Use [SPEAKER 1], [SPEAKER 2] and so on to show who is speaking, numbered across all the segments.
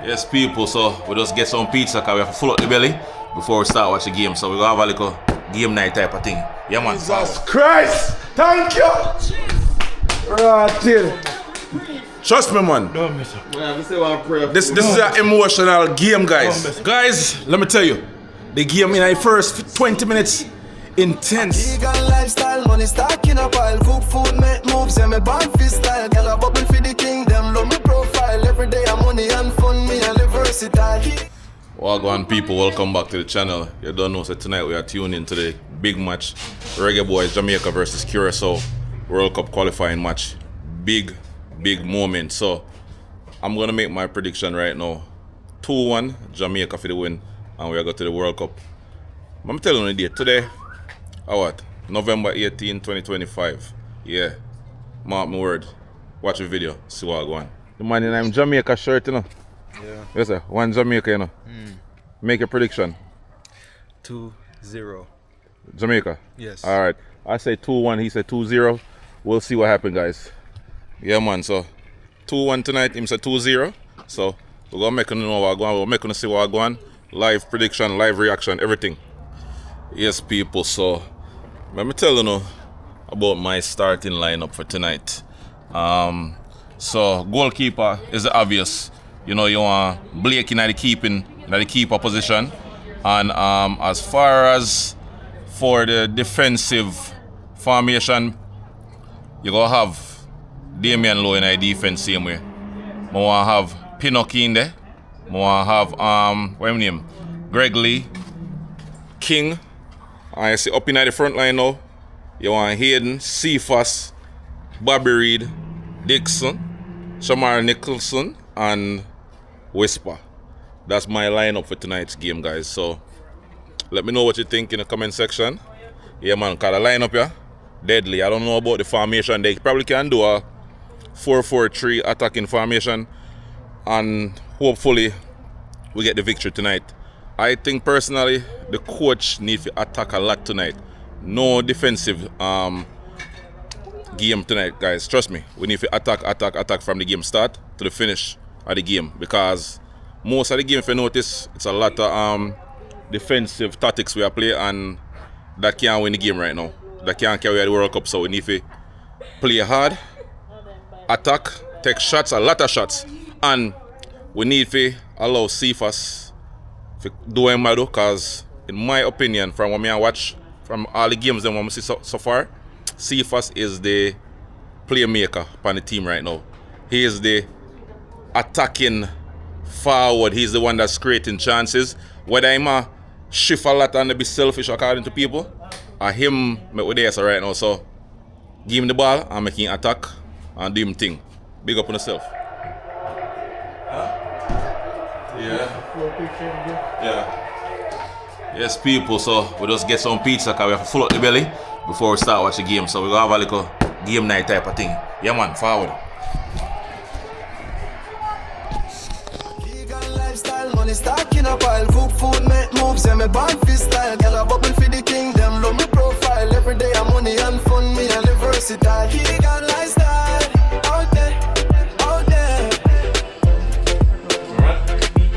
[SPEAKER 1] Yes, people, so we just get some pizza because we have to fill up the belly before we start watching the game. So we're going to have a little game night type of thing. Yeah, man.
[SPEAKER 2] Jesus Christ! Thank you! Right here. Trust me, man. This is an emotional game, guys. Guys, let me tell you. The game in the first 20 minutes, intense.
[SPEAKER 3] Vegan lifestyle, money stacking up, I'll cook food, make moves, and me born fist style. Girl, I bubble for the kingdom, love me profile. Every day I'm money and fun, me I live versatile.
[SPEAKER 1] Wagwan people, welcome back to the channel. You don't know, so tonight we are tuned into the big match. Reggae Boyz, Jamaica versus Curaçao World Cup qualifying match. Big moment. So, I'm going to make my prediction right now. 2-1, Jamaica for the win. And we are going to the World Cup. I'm telling you the date. Today, what? November 18, 2025. Yeah. Mark my word. Watch the video. See what I go on. The man in I'm Jamaica shirt, you know.
[SPEAKER 4] Yeah.
[SPEAKER 1] Yes, sir. One Jamaica, you know. Make a prediction.
[SPEAKER 4] 2-0.
[SPEAKER 1] Jamaica?
[SPEAKER 4] Yes.
[SPEAKER 1] Alright. I say 2-1. He said 2-0. We'll see what happens, guys. Yeah, man. So, 2-1 tonight. Him said 2-0. So, we're going to make you know what going on. We're making you see what going on. Live prediction, live reaction, everything. Yes, people. So, let me tell you now about my starting lineup for tonight. So, goalkeeper is the obvious. You know, you want Blake in the keeper position. And as far as for the defensive formation, you're going to have Damian Lowe in the defense same way. I want to have Pinocchio in there. I want to have, what's his name? Greg Lee, King. And you see up in the front line now, you want Hayden, Cephas, Bobby Reed, Dixon, Shamar Nicholson, and Whisper. That's my lineup for tonight's game, guys. So, let me know what you think in the comment section. Yeah, man, because the lineup, yeah, deadly. I don't know about the formation. They probably can do a 4-4-3 attacking formation. And hopefully, we get the victory tonight. I think, personally, the coach needs to attack a lot tonight. No defensive game tonight, guys. Trust me. We need to attack from the game start to the finish of the game, because most of the game, if you notice, it's a lot of defensive tactics we are playing, and that can't win the game right now. That can't carry the World Cup, so we need to play hard, attack, take shots, a lot of shots, and we need to allow Cephas to do what I do, because in my opinion, from what I watch, from all the games that we see so far, Cephas is the playmaker on the team right now. He is the attacking forward. He's the one that's creating chances. Whether I'm a shift a lot and be selfish according to people, or him make with this right now. So give him the ball and make him attack and do him thing. Big up on yourself. Yes, people. So we just get some pizza because we have to fill up the belly before we start watching the game. So we're going to have a little game night type of thing. Yeah, man, forward.
[SPEAKER 3] Money stacking up, I'll cook food, make moves, and me born fist style. Girl, I bubble for the kingdom, love me profile. Every day I'm money and fun, me I live versatile. Vegan lifestyle, out there.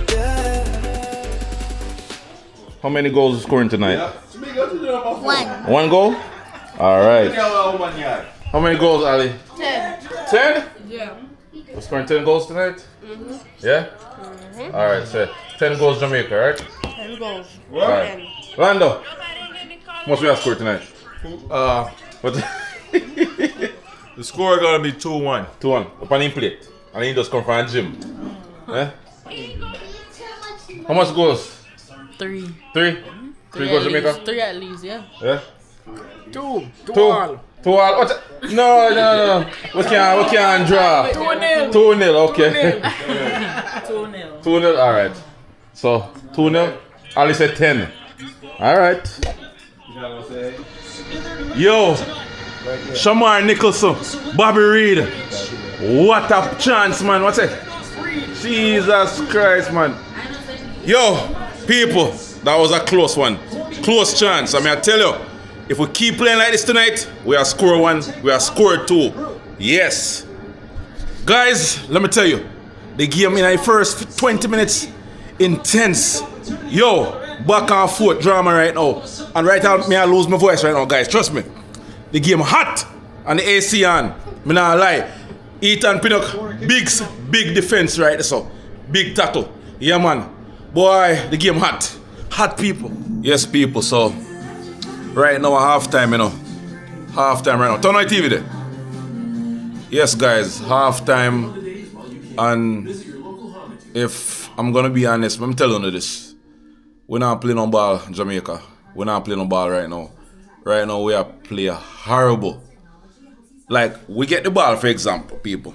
[SPEAKER 3] Yeah.
[SPEAKER 1] How many goals are scoring tonight? One goal? Alright. How many goals, Ali?
[SPEAKER 5] 10.
[SPEAKER 1] 10?
[SPEAKER 5] Yeah.
[SPEAKER 1] We're scoring 10 goals tonight? Yeah? Alright, so 10 goals Jamaica, right?
[SPEAKER 5] 10 goals.
[SPEAKER 1] Alright. Lando, how much we have scored tonight? What?
[SPEAKER 2] The score is going to be 2-1.
[SPEAKER 1] 2-1. Up on him plate. And he just come from the gym. Eh? How much goals?
[SPEAKER 5] 3.
[SPEAKER 1] 3? 3 goals Jamaica?
[SPEAKER 5] 3 at least, yeah.
[SPEAKER 1] Yeah?
[SPEAKER 4] 2
[SPEAKER 1] all. 2 all. What? No. We can't draw.
[SPEAKER 5] 2-0.
[SPEAKER 1] 2-0, okay.
[SPEAKER 5] 2-0.
[SPEAKER 1] 2-0, alright. So, 2-0. Ali said 10. Alright. Yo, Shamar Nicholson, Bobby Reed. What a chance, man. What's it? Jesus Christ, man. Yo, people, that was a close one. Close chance. I mean, I tell you, if we keep playing like this tonight, we are score 1, we are score 2. Yes. Guys, let me tell you,
[SPEAKER 2] The game in the first 20 minutes, intense. Yo, back and forth drama right now. And right now, me I lose my voice right now, guys. Trust me. The game hot. And the AC on. Me not lie. Ethan Pinnock, big defense right there, so. Big tackle. Yeah, man. Boy, the game hot. Hot people. Yes, people, so. Right now, halftime, you know. Halftime right now. Turn on TV there. Yes, guys, halftime. And if I'm gonna be honest, I'm telling you this. We're not playing on ball, Jamaica. We're not playing on ball right now. Right now, we are playing horrible. Like, we get the ball, for example, people.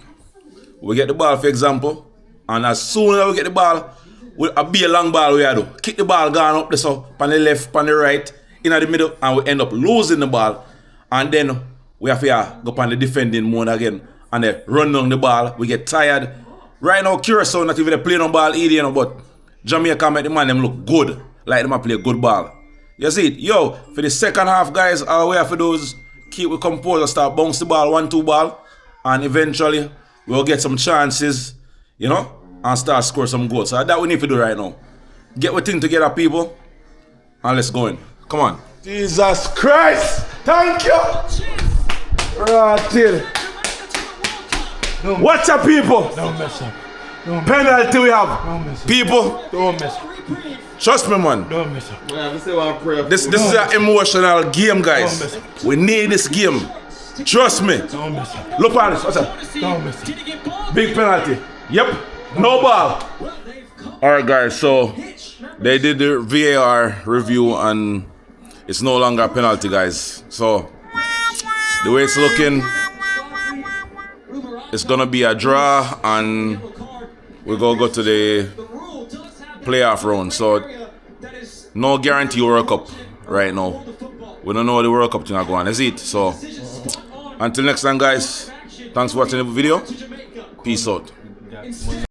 [SPEAKER 2] We get the ball, for example, and as soon as we get the ball, a be a long ball we do. Kick the ball, gone up the so, on the left, on the right, in the middle, and we end up losing the ball. And then we have to go on the defending mode again, and then run down the ball. We get tired. Right now, Curaçao not even playing on ball either, you know, but Jamaica make the man them look good, like them play good ball. You see it? Yo, for the second half, guys, all we have to do is keep the composure, start bounce the ball, 1-2 ball, and eventually we'll get some chances, you know, and start score some goals. So that we need to do right now. Get our thing together, people, and let's go in. Come on.
[SPEAKER 6] Jesus Christ! Thank you! Right here. Watch out, people!
[SPEAKER 4] Don't mess up.
[SPEAKER 6] Penalty we have.
[SPEAKER 2] People,
[SPEAKER 4] Don't mess up.
[SPEAKER 2] trust me, man.
[SPEAKER 4] Don't mess up.
[SPEAKER 2] This is an emotional game, guys. We need this game. Trust me.
[SPEAKER 4] Don't mess up.
[SPEAKER 2] Look at this. What's up?
[SPEAKER 4] Don't mess up.
[SPEAKER 2] Big penalty. Yep. No ball. Alright, guys. So they did the VAR review and it's no longer a penalty, guys. So the way it's looking, it's gonna be a draw and we're gonna go to the playoff round. So no guarantee World Cup right now. We don't know the World Cup thing are going, is it? So until next time, guys, thanks for watching the video. Peace out.